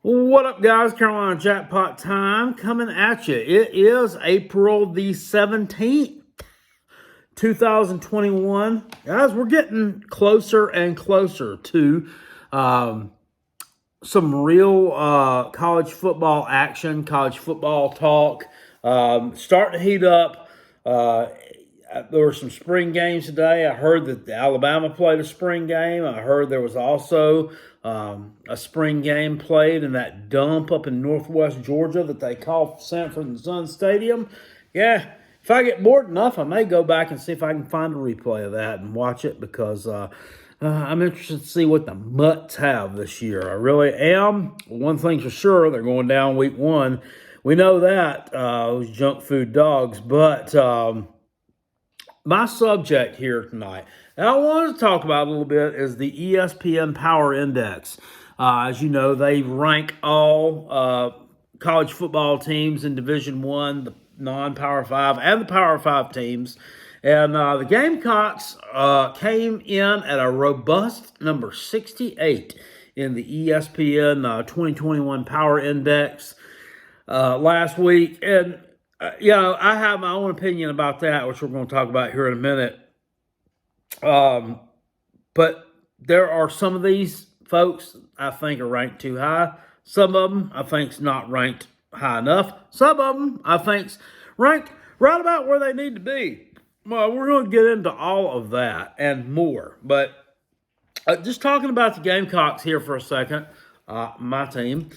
What up, guys? Carolina Jackpot time coming at you. It is April the 17th, 2021. Guys, we're getting closer and closer to some real college football action, college football talk. Starting to heat up. There were some spring games today. I heard that Alabama played a spring game. I heard there was also a spring game played in that dump up in northwest Georgia that they call Sanford and Son Stadium. Yeah, if I get bored enough, I may go back and see if I can find a replay of that and watch it because I'm interested to see what the Mutts have this year. I really am. One thing's for sure, they're going down week one. We know that, those junk food dogs, but my subject here tonight, and I wanted to talk about a little bit, is the ESPN Power Index. As you know, they rank all college football teams in Division I, the non-Power 5, and the Power 5 teams. And the Gamecocks came in at a robust number 68 in the ESPN 2021 Power Index last week. And I have my own opinion about that, which we're going to talk about here in a minute. But there are some of these folks I think are ranked too high. Some of them I think's not ranked high enough. Some of them I think's ranked right about where they need to be. Well, we're going to get into all of that and more. But just talking about the Gamecocks here for a second, my team.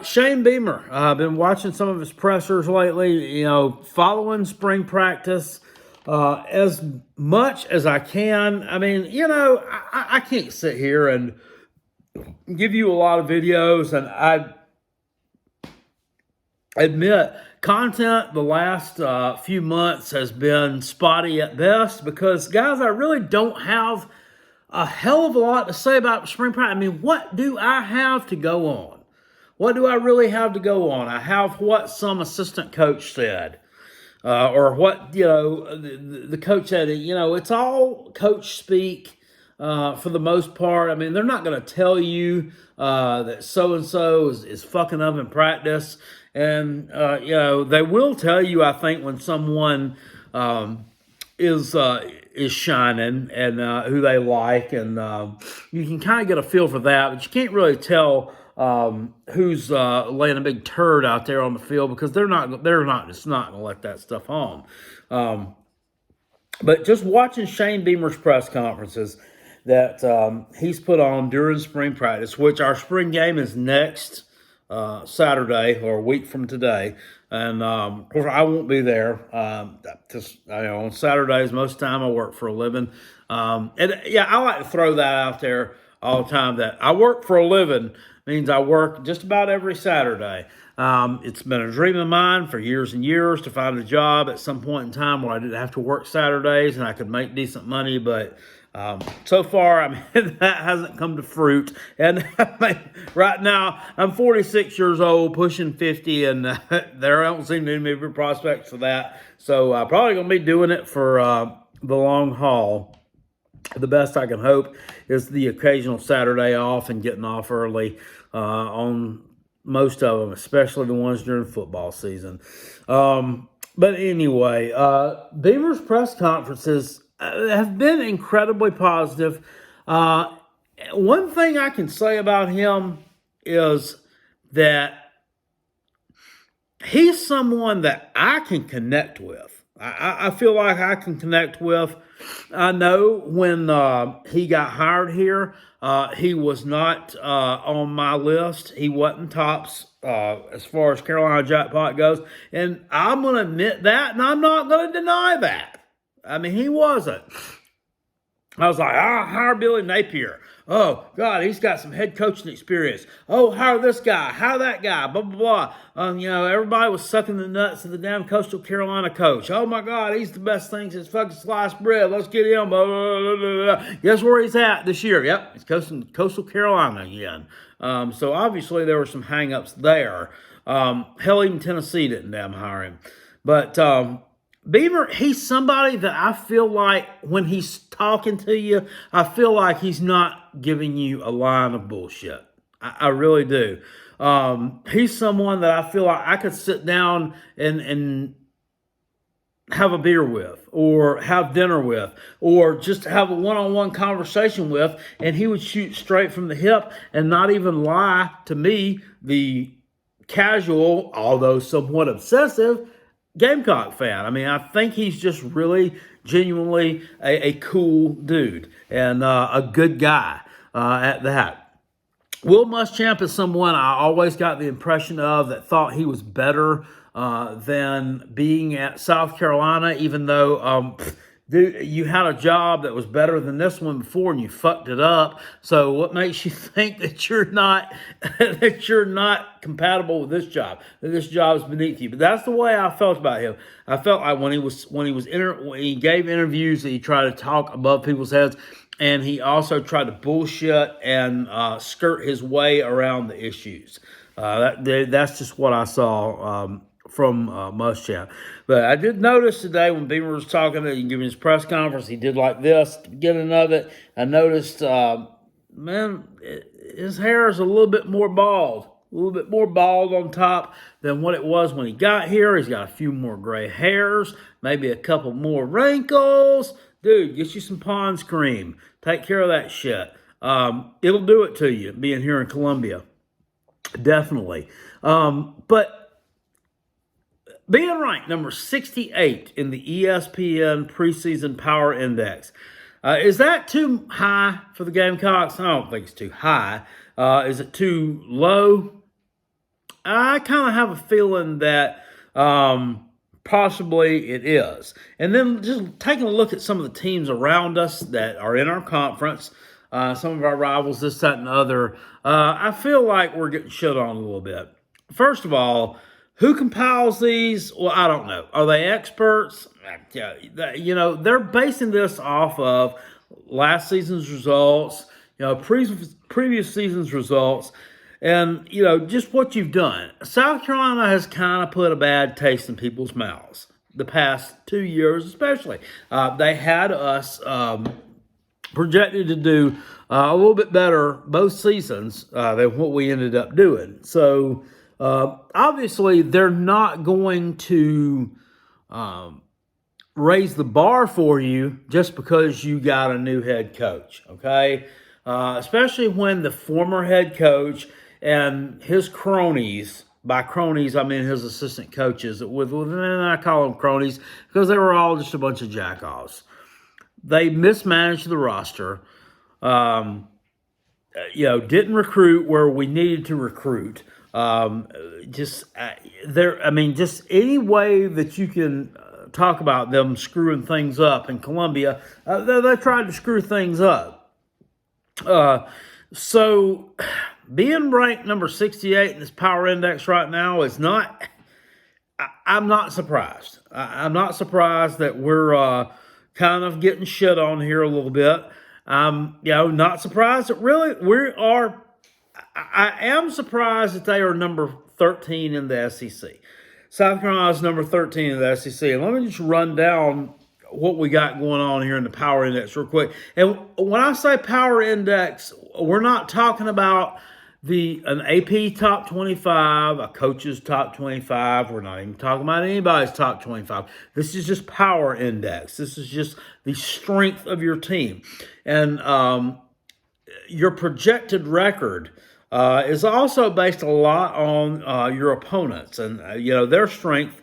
Shane Beamer, I've been watching some of his pressers lately, following spring practice as much as I can. I mean, I can't sit here and give you a lot of videos, and I admit content the last few months has been spotty at best because, guys, I really don't have a hell of a lot to say about spring practice. I mean, what do I have to go on? What do I really have to go on? I have what some assistant coach said, or what, the coach said. It's all coach speak for the most part. I mean, they're not going to tell you that so-and-so is fucking up in practice. And, they will tell you, I think, when someone is shining and who they like. And you can kind of get a feel for that, but you can't really tell who's laying a big turd out there on the field because they're not just not going to let that stuff on. But just watching Shane Beamer's press conferences that he's put on during spring practice, which our spring game is next Saturday or a week from today. And of course, I won't be there. On Saturdays, most of the time I work for a living. I like to throw that out there all the time that I work for a living means I work just about every Saturday. It's been a dream of mine for years and years to find a job at some point in time where I didn't have to work Saturdays and I could make decent money, but so far, that hasn't come to fruit. And right now, I'm 46 years old, pushing 50, and there don't seem to be any prospects for that. So probably going to be doing it for the long haul. The best I can hope is the occasional Saturday off and getting off early on most of them, especially the ones during football season. But anyway, Beamer's press conferences have been incredibly positive. One thing I can say about him is that he's someone that I can connect with. I feel like I can connect with. I know when he got hired here, he was not on my list. He wasn't tops as far as Carolina Jackpot goes. And I'm going to admit that, and I'm not going to deny that. I mean, he wasn't. I was like, hire Billy Napier. Oh, God, he's got some head coaching experience. Oh, hire this guy, hire that guy, blah, blah, blah. Everybody was sucking the nuts of the damn Coastal Carolina coach. Oh, my God, he's the best thing since fucking sliced bread. Let's get him. Blah, blah, blah, blah, blah. Guess where he's at this year? Yep, it's Coastal Carolina again. So, obviously, there were some hang-ups there. Hell, even Tennessee didn't damn hire him. But Beamer, he's somebody that I feel like when he's talking to you, I feel like he's not giving you a line of bullshit. I really do. He's someone that I feel like I could sit down and have a beer with, or have dinner with, or just have a one-on-one conversation with, and he would shoot straight from the hip and not even lie to me, the casual, although somewhat obsessive, Gamecock fan. I mean, I think he's just really genuinely a cool dude, and a good guy at that. Will Muschamp is someone I always got the impression of that thought he was better than being at South Carolina, even though, dude, you had a job that was better than this one before and you fucked it up. So what makes you think that you're not that you're not compatible with this job? That this job is beneath you? But that's the way I felt about him. I felt like when he gave interviews, that he tried to talk above people's heads. And he also tried to bullshit and skirt his way around the issues. That's just what I saw from Muschamp. But I did notice today when Beamer was talking and giving his press conference, he did like this at the beginning of it. I noticed, his hair is a little bit more bald. A little bit more bald on top than what it was when he got here. He's got a few more gray hairs, maybe a couple more wrinkles. Dude, get you some Pond's cream. Take care of that shit. It'll do it to you, being here in Columbia. Definitely. But being ranked number 68 in the ESPN preseason power index, is that too high for the Gamecocks? I don't think it's too high. Is it too low? I kind of have a feeling that possibly it is. And then just taking a look at some of the teams around us that are in our conference, some of our rivals, this, that, and the other, I feel like we're getting shit on a little bit. First of all, who compiles these? Well, I don't know. Are they experts? Yeah, they're basing this off of last season's results, previous season's results, and, just what you've done. South Carolina has kind of put a bad taste in people's mouths the past 2 years, especially. They had us projected to do a little bit better both seasons than what we ended up doing. So, obviously, they're not going to raise the bar for you just because you got a new head coach, okay? Especially when the former head coach and his cronies, by cronies I mean his assistant coaches, and I call them cronies because they were all just a bunch of jackoffs. They mismanaged the roster, didn't recruit where we needed to recruit. Just any way that you can talk about them screwing things up in Columbia, they tried to screw things up. So being ranked number 68 in this power index right now is not, I'm not surprised. I'm not surprised that we're kind of getting shit on here a little bit. Not surprised that really we are. I am surprised that they are number 13 in the SEC. South Carolina is number 13 in the SEC. And let me just run down what we got going on here in the power index real quick. And when I say power index, we're not talking about an AP top 25, a coach's top 25. We're not even talking about anybody's top 25. This is just power index. This is just the strength of your team. And your projected record is also based a lot on your opponents and, their strength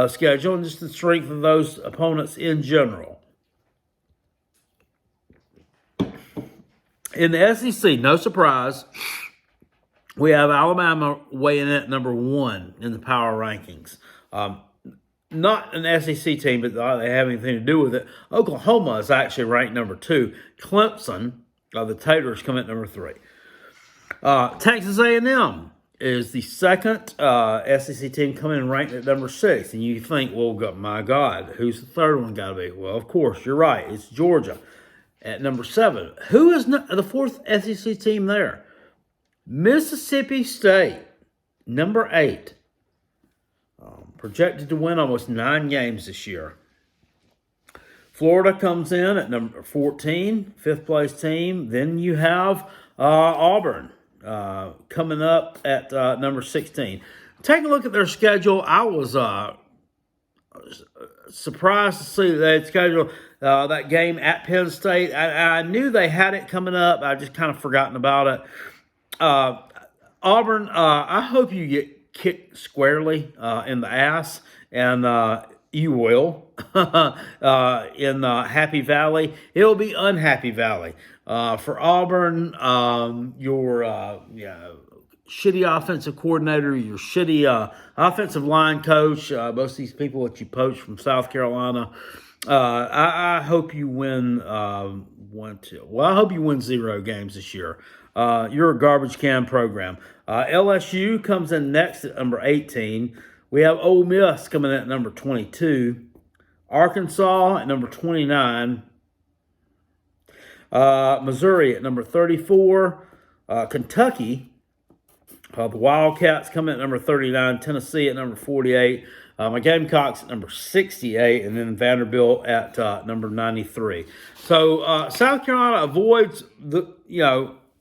schedule and just the strength of those opponents in general. In the SEC, no surprise, we have Alabama weighing in at number 1 in the power rankings. Not an SEC team, but they have anything to do with it. Oklahoma is actually ranked number 2. Clemson, the Tatars, come at number 3. Texas A&M is the second SEC team coming in ranked at number 6. And you think, well, my God, who's the third one got to be? Well, of course, you're right. It's Georgia at number 7. Who is the fourth SEC team there? Mississippi State, number 8. Projected to win almost 9 games this year. Florida comes in at number 14, fifth place team. Then you have Auburn coming up at number 16. Take a look at their schedule. I was surprised to see that they had scheduled that game at Penn State. I knew they had it coming up. I just kind of forgotten about it. Auburn, I hope you get kicked squarely in the ass, and you will in Happy Valley. It'll be Unhappy Valley for Auburn. Your shitty offensive coordinator, your shitty offensive line coach, most of these people that you poached from South Carolina. I hope you win one, two. Well, I hope you win 0 games this year. You're a garbage can program. LSU comes in next at number 18. We have Ole Miss coming in at number 22. Arkansas at number 29. Missouri at number 34. Kentucky, the Wildcats coming in at number 39. Tennessee at number 48. My Gamecocks at number 68, and then Vanderbilt at number 93. So South Carolina avoids the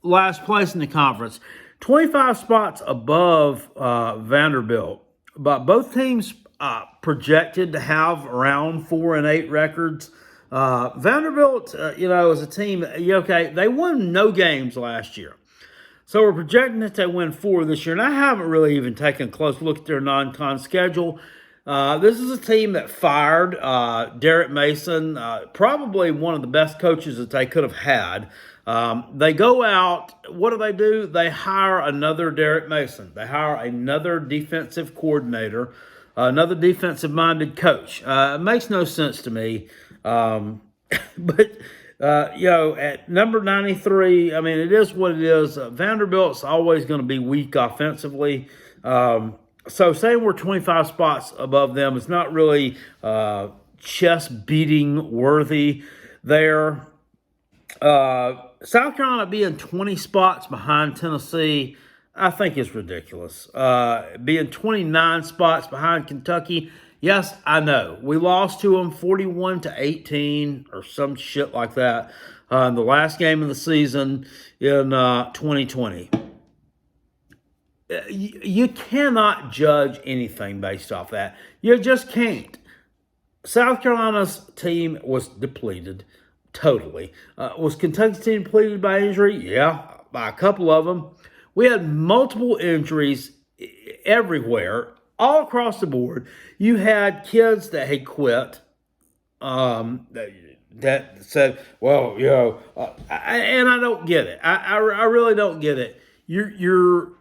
last place in the conference, 25 spots above Vanderbilt. But both teams projected to have around 4-8 records. Vanderbilt, is a team. Okay, they won no games last year. So we're projecting that they win 4 this year, and I haven't really even taken a close look at their non-con schedule. This is a team that fired Derek Mason, probably one of the best coaches that they could have had. They go out, what do? They hire another Derek Mason. They hire another defensive coordinator, another defensive-minded coach. It makes no sense to me. But at number 93, I mean, it is what it is. Vanderbilt's always going to be weak offensively. So saying we're 25 spots above them is not really chest-beating worthy there. South Carolina being 20 spots behind Tennessee, I think is ridiculous. Being 29 spots behind Kentucky, yes, I know. We lost to them 41-18 or some shit like that in the last game of the season in 2020. You cannot judge anything based off that. You just can't. South Carolina's team was depleted totally. Was Kentucky's team depleted by injury? Yeah, by a couple of them. We had multiple injuries everywhere, all across the board. You had kids that had quit, that said, well, and I don't get it. I really don't get it. You're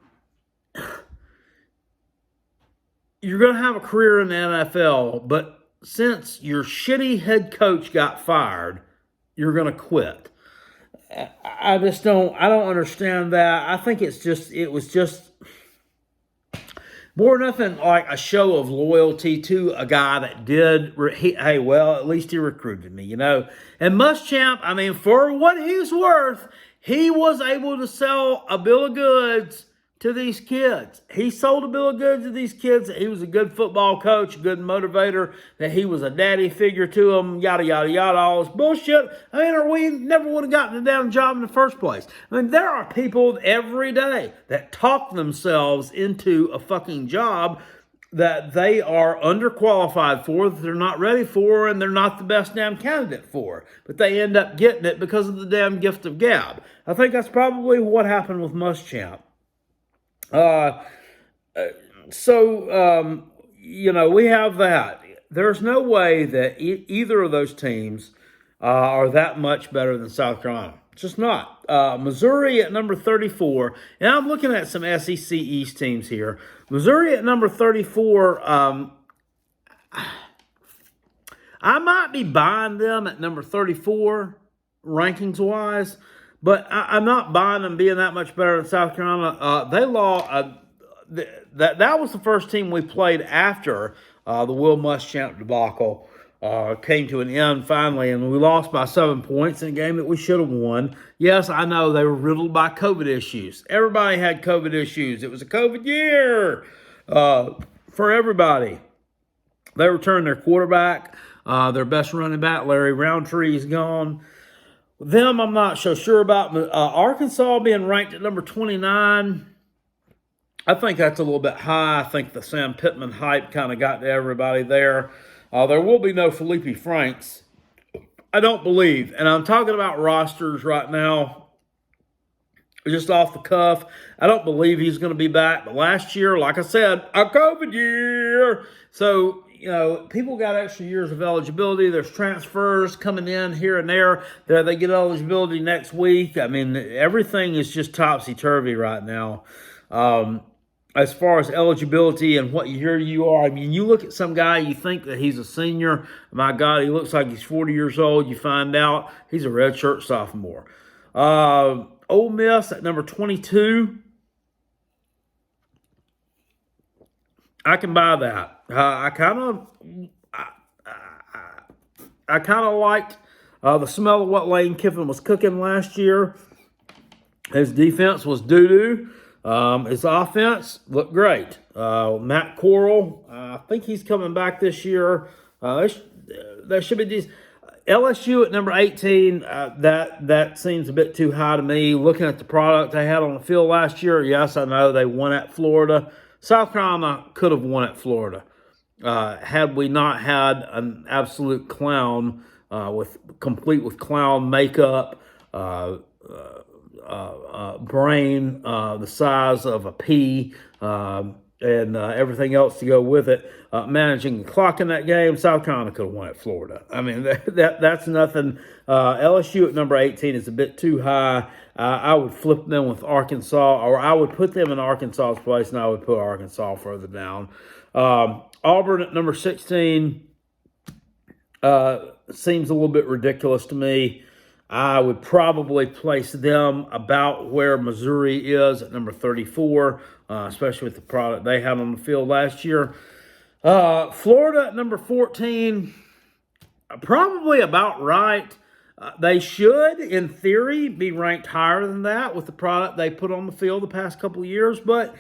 going to have a career in the NFL, but since your shitty head coach got fired, you're going to quit. I don't understand that. I think it was just more nothing like a show of loyalty to a guy that did, at least he recruited me, And Muschamp, I mean, for what he's worth, he was able to sell a bill of goods to these kids. He sold a bill of goods to these kids that he was a good football coach, a good motivator, that he was a daddy figure to them, yada, yada, yada, all this bullshit. I mean, or we never would have gotten a damn job in the first place. I mean, there are people every day that talk themselves into a fucking job that they are underqualified for, that they're not ready for, and they're not the best damn candidate for. But they end up getting it because of the damn gift of gab. I think that's probably what happened with Muschamp. We have that. There's no way that either of those teams are that much better than South Carolina. It's just not. Missouri at number 34, and I'm looking at some SEC East teams here. Missouri at number 34, I might be buying them at number 34, rankings-wise, but I'm not buying them being that much better than South Carolina. They lost. That was the first team we played after the Will Muschamp debacle came to an end finally, and we lost by 7 points in a game that we should have won. Yes, I know they were riddled by COVID issues. Everybody had COVID issues. It was a COVID year for everybody. They returned their quarterback, their best running back, Larry Roundtree, is gone. Them, I'm not so sure about. Arkansas being ranked at number 29, I think that's a little bit high. I think the Sam Pittman hype kind of got to everybody there. There will be no Felipe Franks, I don't believe. And I'm talking about rosters right now, just off the cuff. I don't believe he's going to be back. But last year, like I said, a COVID year. So, people got extra years of eligibility. There's transfers coming in here and there. They get eligibility next week. I mean, everything is just topsy-turvy right now. As far as eligibility and what year you are, I mean, you look at some guy, you think that he's a senior. My God, he looks like he's 40 years old. You find out he's a redshirt sophomore. Ole Miss at number 22. I can buy that. I kind of liked the smell of what Lane Kiffin was cooking last year. His defense was doo-doo. His offense looked great. Matt Corral, I think he's coming back this year. That should be decent. LSU at number 18, that seems a bit too high to me. Looking at the product they had on the field last year, yes, I know they won at Florida. South Carolina could have won at Florida had we not had an absolute clown complete with clown makeup, brain the size of a pea, and everything else to go with it. Managing the clock in that game, South Carolina could have won at Florida. I mean, that's nothing. LSU at number 18 is a bit too high. I would flip them with Arkansas, or I would put them in Arkansas's place, and I would put Arkansas further down. Auburn at number 16 seems a little bit ridiculous to me. I would probably place them about where Missouri is at number 34, especially with the product they had on the field last year. Florida at number 14, probably about right. They should, in theory, be ranked higher than that with the product they put on the field the past couple of years. But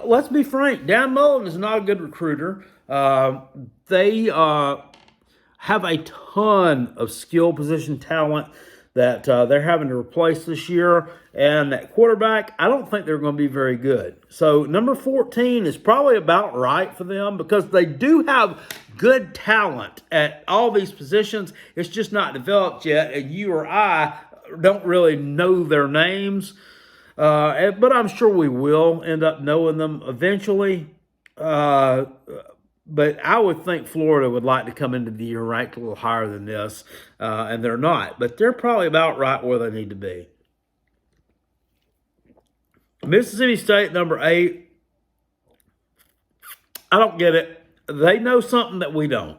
let's be frank, Dan Mullen is not a good recruiter. They have a ton of skill position talent that they're having to replace this year. And that quarterback, I don't think they're going to be very good. So number 14 is probably about right for them because they do have good talent at all these positions. It's just not developed yet, and you or I don't really know their names. But I'm sure we will end up knowing them eventually. But I would think Florida would like to come into the year ranked a little higher than this, and they're not. But they're probably about right where they need to be. Mississippi State, number 8. I don't get it. They know something that we don't.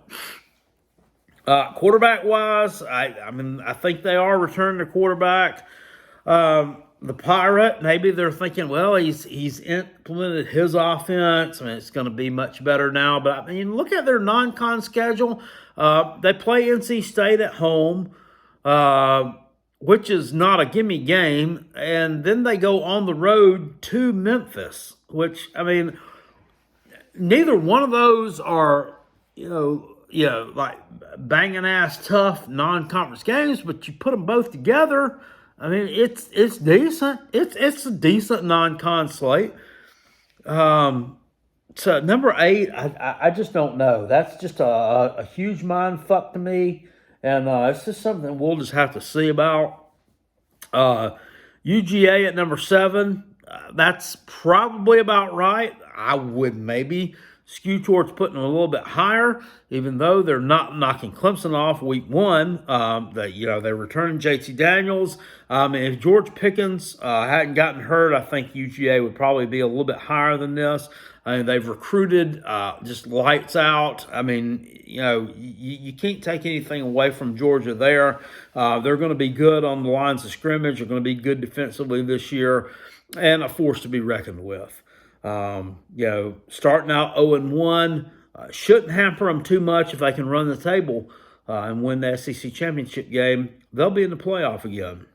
Quarterback-wise, I think they are returning to quarterback. The Pirate, maybe they're thinking, well, he's implemented his offense. I mean, it's going to be much better now. But, I mean, look at their non-con schedule. They play NC State at home, which is not a gimme game. And then they go on the road to Memphis, which, I mean, neither one of those are, like banging ass tough non-conference games, but you put them both together, I mean, it's decent. It's a decent non-con slate. So number 8, I just don't know. That's just a huge mind fuck to me, and it's just something we'll just have to see about. UGA at number 7, that's probably about right. I would maybe skew towards putting them a little bit higher, even though they're not knocking Clemson off week 1. They're returning JT Daniels. If George Pickens hadn't gotten hurt, I think UGA would probably be a little bit higher than this. I mean, they've recruited just lights out. I mean, you can't take anything away from Georgia there. They're going to be good on the lines of scrimmage. They're going to be good defensively this year and a force to be reckoned with. Starting out 0-1 shouldn't hamper them too much if they can run the table and win the SEC championship game. They'll be in the playoff again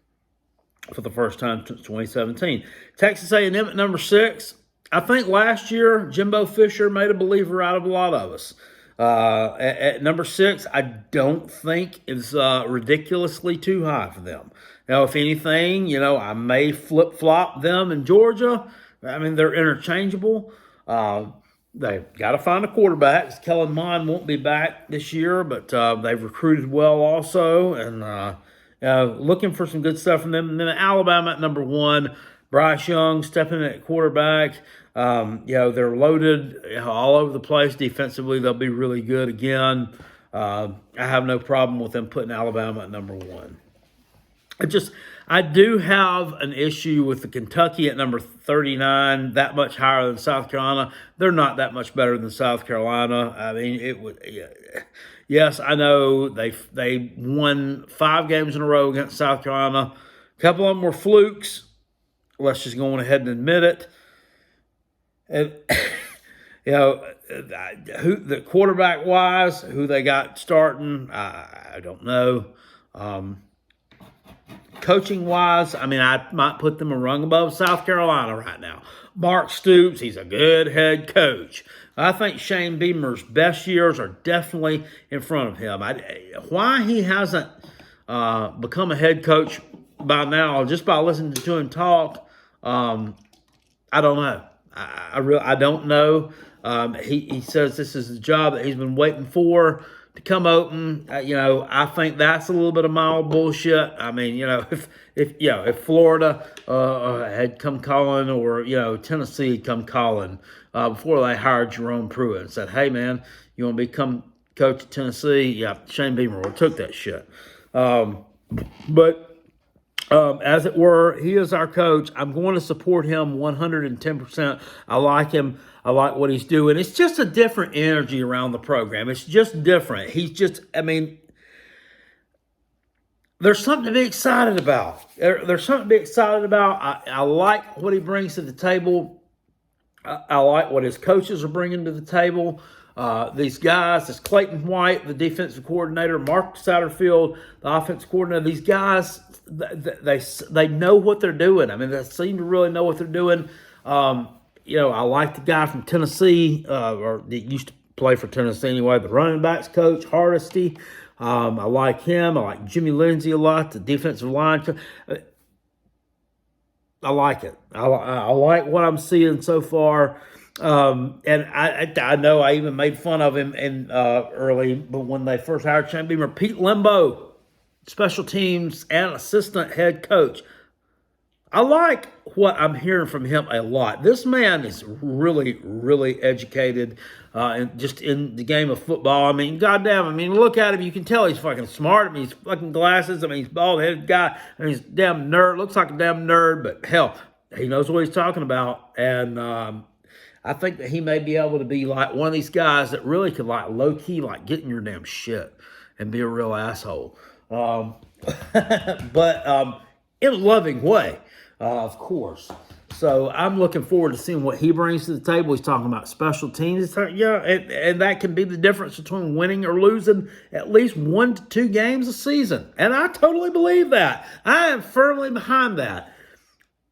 for the first time since 2017. Texas A&M at number 6. I think last year Jimbo Fisher made a believer out of a lot of us. At number 6, I don't think is ridiculously too high for them. Now, if anything, I may flip-flop them in Georgia. I mean, they're interchangeable. They've got to find a quarterback. Kellen Mond won't be back this year, but they've recruited well also, and looking for some good stuff from them. And then Alabama at number 1, Bryce Young stepping in at quarterback. They're loaded all over the place defensively. They'll be really good again. I have no problem with them putting Alabama at number 1. I do have an issue with the Kentucky at number 39, that much higher than South Carolina. They're not that much better than South Carolina. I mean, it would. Yes, I know they won 5 games in a row against South Carolina. A couple of them were flukes. Let's just go on ahead and admit it. And who the quarterback wise, who they got starting, I don't know. Coaching wise, I mean, I might put them a rung above South Carolina right now. Mark Stoops, he's a good head coach. I think Shane Beamer's best years are definitely in front of him. Why he hasn't become a head coach by now, just by listening to him talk, I don't know. I don't know. He says this is the job that he's been waiting for to come open. I think that's a little bit of mild bullshit. I mean, if Florida had come calling, or Tennessee had come calling before they hired Jerome Pruitt and said, "Hey man, you want to become coach of Tennessee?" Yeah, Shane Beamer would have took that shit. But as it were, he is our coach. I'm going to support him 110%. I like him. I like what he's doing. It's just a different energy around the program. It's just different. There's something to be excited about. There's something to be excited about. I like what he brings to the table. I like what his coaches are bringing to the table. These guys, this Clayton White, the defensive coordinator, Mark Satterfield, the offensive coordinator, these guys, they know what they're doing. I mean, they seem to really know what they're doing. I like the guy from Tennessee, or that used to play for Tennessee anyway, the running backs coach, Hardesty. I like him. I like Jimmy Lindsey a lot, the defensive line coach. I like it. I like what I'm seeing so far. And I know I even made fun of him early, but when they first hired Shane Beamer, Pete Lembo, special teams and assistant head coach. I like what I'm hearing from him a lot. This man is really, really educated and just in the game of football. I mean, goddamn, look at him. You can tell he's fucking smart. He's fucking glasses. He's a bald-headed guy. He's a damn nerd. Looks like a damn nerd, but hell, he knows what he's talking about. And I think that he may be able to be like one of these guys that really could like low-key like get in your damn shit and be a real asshole. But in a loving way. Of course. So I'm looking forward to seeing what he brings to the table. He's talking about special teams. And that can be the difference between winning or losing at least 1 to 2 games a season. And I totally believe that. I am firmly behind that.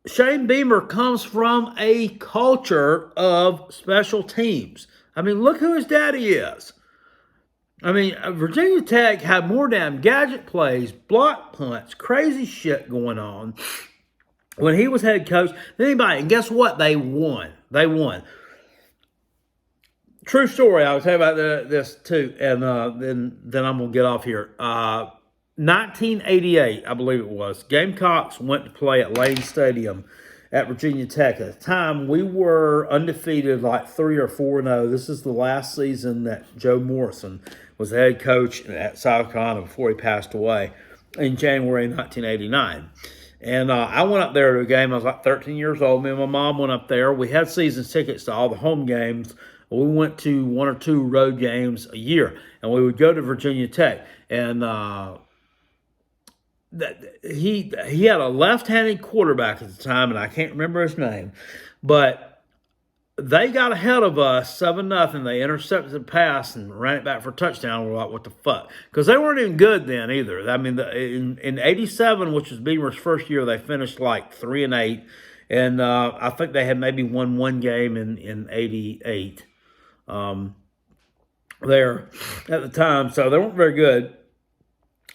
Shane Beamer comes from a culture of special teams. Look who his daddy is. Virginia Tech had more damn gadget plays, block punts, crazy shit going on when he was head coach than anybody. And guess what? They won. True story. I was talking about this too, and then I'm gonna get off here. 1988, I believe it was. Gamecocks went to play at Lane Stadium at Virginia Tech. At the time, we were undefeated, like 3 or 4-0. This is the last season that Joe Morrison was the head coach at South Carolina before he passed away in January 1989. And I went up there to a game. I was like 13 years old. Me and my mom went up there. We had season tickets to all the home games. We went to 1 or 2 road games a year, and we would go to Virginia Tech. And he had a left-handed quarterback at the time, and I can't remember his name. But they got ahead of us 7-0. They intercepted the pass and ran it back for a touchdown. We're like, what the fuck? Because they weren't even good then either. In 87, which was Beamer's first year, they finished like 3-8. And I think they had maybe won 1 game in 88. there at the time, so they weren't very good.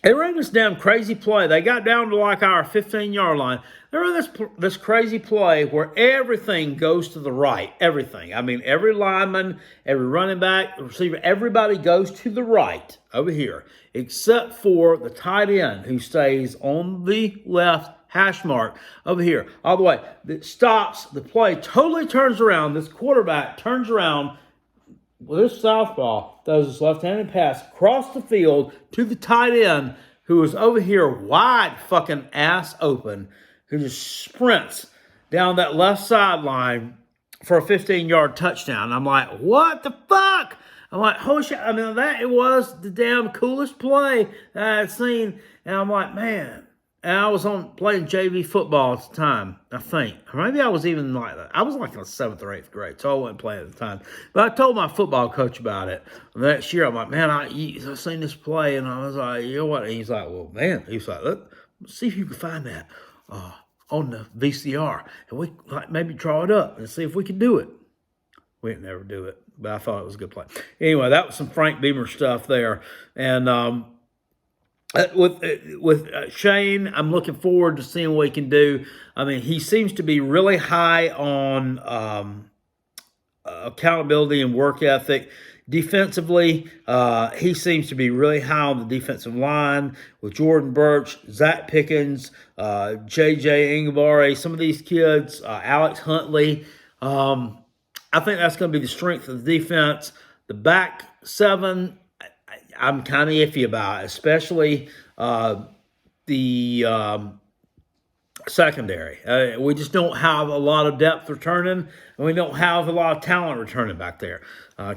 They ran this damn crazy play. They got down to like our 15-yard line. They ran this crazy play where everything goes to the right. Everything. I mean, every lineman, every running back, receiver, everybody goes to the right over here, except for the tight end who stays on the left hash mark over here. All the way. It stops. The play totally turns around. This quarterback turns around with this southpaw, throws this left-handed pass across the field to the tight end, who was over here wide fucking ass open, who just sprints down that left sideline for a 15-yard touchdown. I'm like, what the fuck? I'm like, holy shit. I mean, that it was the damn coolest play that I had seen. And I'm like, man. And I was playing JV football at the time, I think. Or maybe I was even like that. I was like in the 7th or 8th grade, so I wasn't playing at the time. But I told my football coach about it. And the next year, I'm like, man, I seen this play. And I was like, you know what? And he's like, well, man. He's like, let's see if you can find that on the VCR. And we like maybe draw it up and see if we can do it. We didn't ever do it, but I thought it was a good play. Anyway, that was some Frank Beamer stuff there. And with Shane, I'm looking forward to seeing what he can do. I mean, he seems to be really high on accountability and work ethic. Defensively, he seems to be really high on the defensive line with Jordan Birch, Zach Pickens, J.J. Ingabare, some of these kids, Alex Huntley. I think that's going to be the strength of the defense. The back seven, I'm kind of iffy about, especially the secondary. We just don't have a lot of depth returning, and we don't have a lot of talent returning back there.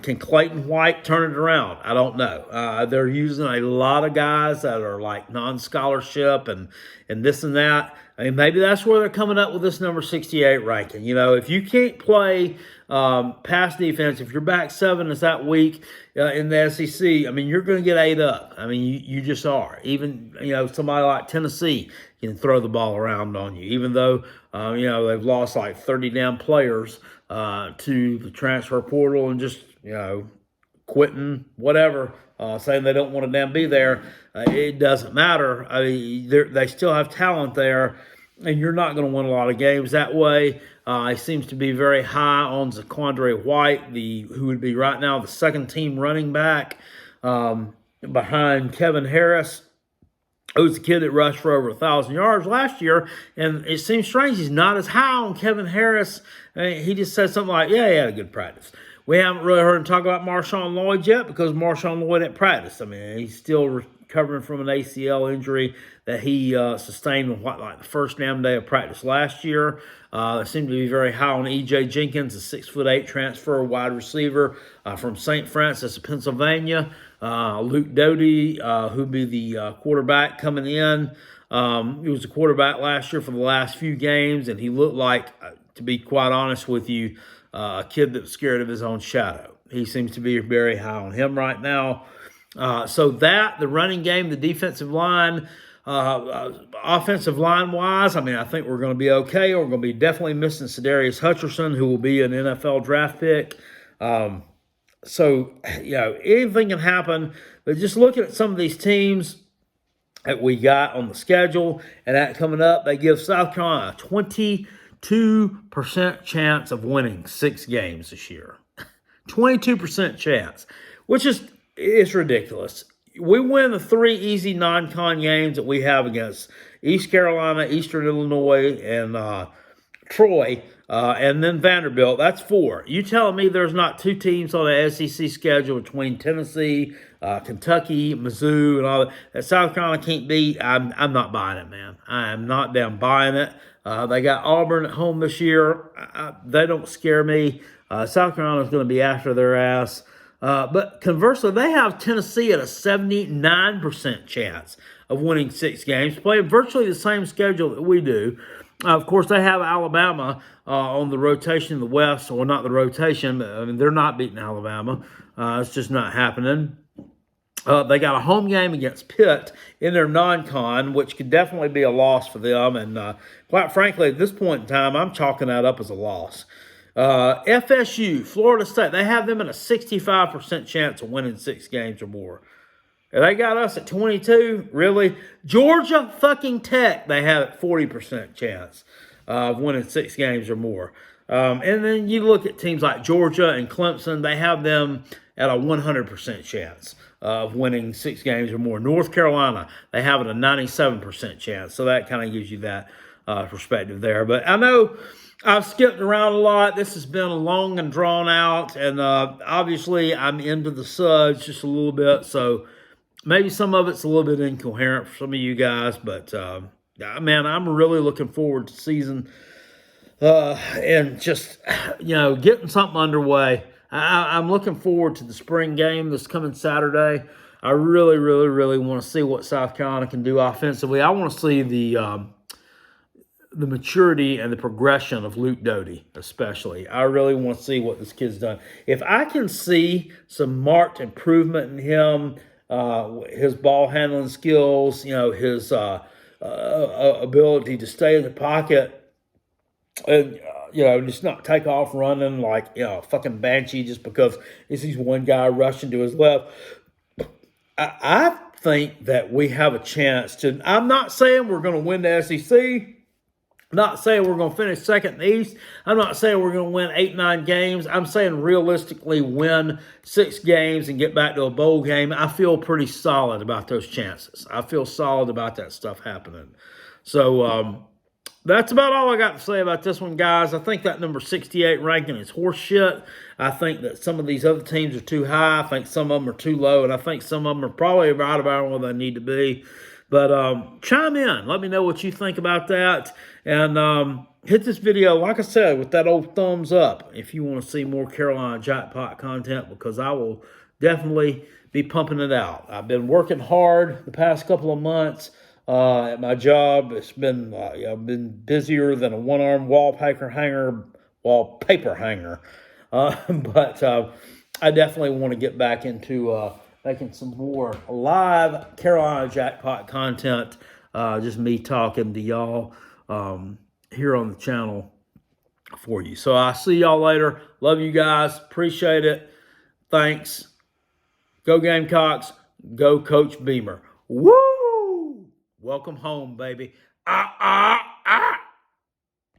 Can Clayton White turn it around? I don't know. They're using a lot of guys that are like non-scholarship and this and that. I mean, maybe that's where they're coming up with this number 68 ranking. You know, if you can't play pass defense, if your back seven is that weak in the SEC, I mean, you're going to get ate up. I mean, you just are. Even, somebody like Tennessee can throw the ball around on you, even though, they've lost like 30 damn players to the transfer portal and just, quitting, whatever, saying they don't want to damn be there. It doesn't matter. I mean, they still have talent there, and you're not going to win a lot of games that way. He seems to be very high on Zaquandre White, who would be right now the second-team running back behind Kevin Harris, who's the kid that rushed for over 1,000 yards last year. And it seems strange he's not as high on Kevin Harris. He just said something like, yeah, he had a good practice. We haven't really heard him talk about Marshawn Lloyd yet because Marshawn Lloyd didn't practice. I mean, he's still recovering from an ACL injury that he sustained on the first damn day of practice last year. They seem to be very high on E.J. Jenkins, a 6'8" transfer wide receiver from St. Francis of Pennsylvania. Luke Doty, who'd be the quarterback coming in. He was the quarterback last year for the last few games, and he looked like, to be quite honest with you, a kid that was scared of his own shadow. He seems to be very high on him right now. So the running game, the defensive line, offensive line-wise, I mean, I think we're going to be okay. We're going to be definitely missing Sedarius Hutcherson, who will be an NFL draft pick. So, anything can happen. But just looking at some of these teams that we got on the schedule and that coming up, they give South Carolina a 22% chance of winning 6 games this year. 22% chance, which is ridiculous. We win the 3 easy non-con games that we have against East Carolina, Eastern Illinois, and Troy, and then Vanderbilt. That's 4. You telling me there's not 2 teams on the SEC schedule between Tennessee, Kentucky, Mizzou, and all that South Carolina can't beat? I'm not buying it, man. I am not damn buying it. They got Auburn at home this year. They don't scare me. South Carolina's going to be after their ass. But conversely, they have Tennessee at a 79% chance of winning 6 games, playing virtually the same schedule that we do. Of course, they have Alabama on the rotation in the West, or not the rotation, but I mean, they're not beating Alabama. It's just not happening. They got a home game against Pitt in their non-con, which could definitely be a loss for them. And quite frankly, at this point in time, I'm chalking that up as a loss. FSU, Florida State, they have them in a 65% chance of winning 6 games or more. They got us at 22. Really? Georgia fucking Tech, they have a 40% chance of winning 6 games or more. And then you look at teams like Georgia and Clemson, they have them at a 100% chance of winning 6 games or more. North Carolina, they have it a 97% chance. So that kind of gives you that perspective there. But I know I've skipped around a lot. This has been long and drawn out. And obviously, I'm into the suds just a little bit. So maybe some of it's a little bit incoherent for some of you guys. But, man, I'm really looking forward to season and just, getting something underway. I'm looking forward to the spring game this coming Saturday. I really, really, really want to see what South Carolina can do offensively. I want to see the maturity and the progression of Luke Doty, especially. I really want to see what this kid's done. If I can see some marked improvement in him, his ball handling skills, his ability to stay in the pocket, and just not take off running like a fucking banshee just because he sees one guy rushing to his left. I think that we have a chance to. I'm not saying we're going to win the SEC. I'm not saying we're going to finish second in the East. I'm not saying we're going to win 8, 9 games. I'm saying realistically win 6 games and get back to a bowl game. I feel pretty solid about those chances. I feel solid about that stuff happening. So that's about all I got to say about this one, guys. I think that number 68 ranking is horse shit. I think that some of these other teams are too high. I think some of them are too low, and I think some of them are probably right about where they need to be. But chime in. Let me know what you think about that. And hit this video, like I said, with that old thumbs up if you want to see more Carolina Jackpot content, because I will definitely be pumping it out. I've been working hard the past couple of months at my job. It's been I've been busier than a one-arm wallpaper hanger. But I definitely want to get back into making some more live Carolina Jackpot content. Just me talking to y'all here on the channel for you. So I'll see y'all later. Love you guys. Appreciate it. Thanks. Go Gamecocks. Go Coach Beamer. Woo! Welcome home, baby.